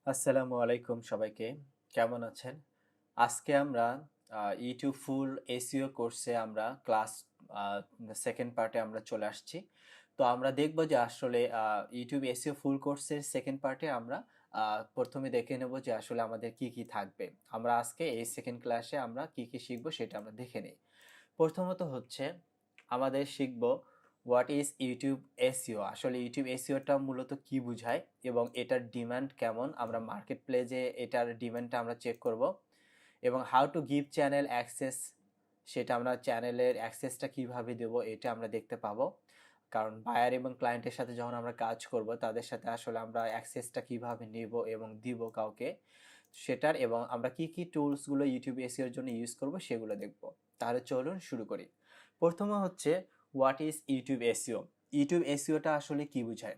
আসসালামু আলাইকুম সবাইকে। কেমন আছেন? আজকে আমরা ইউটিউব ফুল এসইও কোর্সে আমরা ক্লাস আ 2nd পার্টে আমরা চলে আসছি। তো আমরা দেখব যে আসলে ইউটিউব এসইও ফুল কোর্সের 2nd পার্টে আমরা ১ম এ দেখে নেব যে আসলে আমাদের কি, কি থাকবে। আমরা আজকে এই 2nd ক্লাসে আমরা কি, কি শিখব সেটা আমরা দেখে নেই। প্রথমত হচ্ছে আমাদের শিখব হোয়াট ইজ ইউটিউব এসইও। আসলে ইউটিউব এসইওটা মূলত কি বুঝায় এবং এটার ডিমান্ড কেমন, আমরা মার্কেট প্লেসে এটার ডিমান্ডটা আমরা চেক করব এবং how to give channel access, সেটা আমরা চ্যানেলের অ্যাক্সেসটা কিভাবে দেব এটা আমরা দেখতে পাবো। কারণ বায়ার এবং ক্লায়েন্টের সাথে যখন আমরা কাজ করব তাদের সাথে আসলে আমরা অ্যাক্সেসটা কিভাবে নেব এবং দিব কাউকে সেটার, এবং আমরা কি কি টুলসগুলো ইউটিউব এসইওর জন্য ইউজ করব সেগুলো দেখব। তাহলে চলুন শুরু করি। প্রথমে হচ্ছে what is YouTube SEO. YouTube এসইওটা আসলে কি বোঝায়?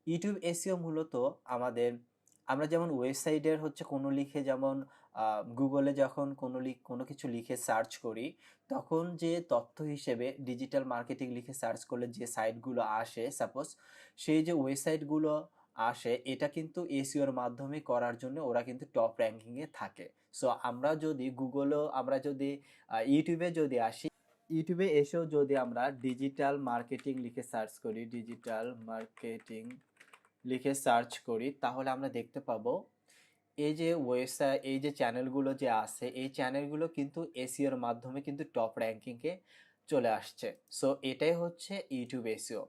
ইউটিউব এসইও মূলত আমাদের, আমরা যেমন ওয়েবসাইটের হচ্ছে কোনো লিখে, যেমন গুগলে যখন কোনো কিছু লিখে সার্চ করি তখন যে তথ্য হিসেবে ডিজিটাল মার্কেটিং লিখে সার্চ করলে যে সাইটগুলো আসে, সাপোজ সেই যে ওয়েবসাইটগুলো আসে এটা কিন্তু এসইওর মাধ্যমে করার জন্য ওরা কিন্তু টপ র্যাঙ্কিংয়ে থাকে। সো আমরা যদি গুগলেও, আমরা যদি ইউটিউবে যদি আসি, ইউটিউবে এসেও যদি আমরা ডিজিটাল মার্কেটিং লিখে সার্চ করি, ডিজিটাল মার্কেটিং লিখে সার্চ করি তাহলে আমরা দেখতে পাবো এই যে ওয়েবসাইট, এই যে চ্যানেলগুলো যে আছে এই চ্যানেলগুলো কিন্তু এসইওর মাধ্যমে কিন্তু টপ র্যাঙ্কিংয়ে চলে আসছে। সো এটাই হচ্ছে ইউটিউব এসইও।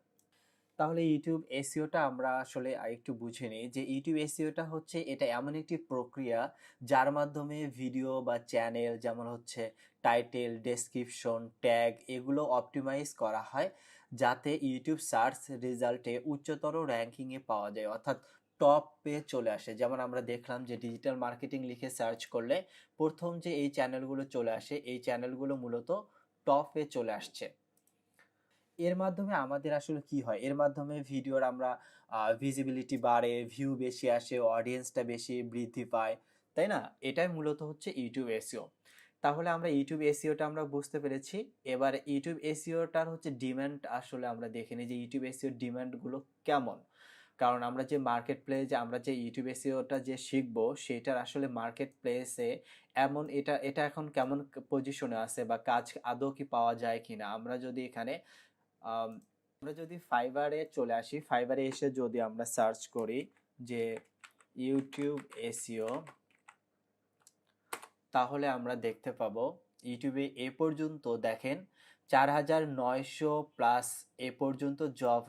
তাহলে ইউটিউব এসইওটা আমরা আসলে আরেকটু বুঝে নিই যে ইউটিউব এসইওটা হচ্ছে, এটা এমন একটি প্রক্রিয়া যার মাধ্যমে ভিডিও বা চ্যানেল, যেমন হচ্ছে টাইটেল, ডেসক্রিপশন, ট্যাগ, এগুলো অপটিমাইজ করা হয় যাতে ইউটিউব সার্চ রেজাল্টে উচ্চতর র্যাঙ্কিংয়ে পাওয়া যায়, অর্থাৎ টপে চলে আসে। যেমন আমরা দেখলাম যে ডিজিটাল মার্কেটিং লিখে সার্চ করলে প্রথম যে এই চ্যানেলগুলো চলে আসে এই চ্যানেলগুলো মূলত টপে চলে আসছে। এর মাধ্যমে আমাদের আসলে কি হয়, এর মাধ্যমে ভিডিওর আমরা ভিজিবিলিটি বাড়ে, ভিউ বেশি আসে, অডিয়েন্সটা বেশি বৃদ্ধি পায়, তাই না? এটাই মূলত হচ্ছে ইউটিউব এসইও। তাহলে আমরা ইউটিউব এসইওটা আমরা বুঝতে পেরেছি। এবার ইউটিউব এসইওটার হচ্ছে ডিমান্ড আসলে আমরা দেখে নিই যে ইউটিউব এসইওর ডিমান্ডগুলো কেমন। কারণ আমরা যে মার্কেট প্লেসে আমরা যে ইউটিউব এসইওটা যে শিখবো সেটার আসলে মার্কেট প্লেসে এমন, এটা এটা এখন কেমন পজিশনে আছে বা কাজ আদৌ কি পাওয়া যায় কিনা। আমরা যদি এখানে আম, আমরা যদি ফাইবারে চলে আসি, ফাইবারে এসে যদি আমরা সার্চ করি যে ইউটিউব এসইও, তাহলে আমরা দেখতে পাবো ইউটিউবে এ পর্যন্ত দেখেন 4900 প্লাস এ পর্যন্ত জব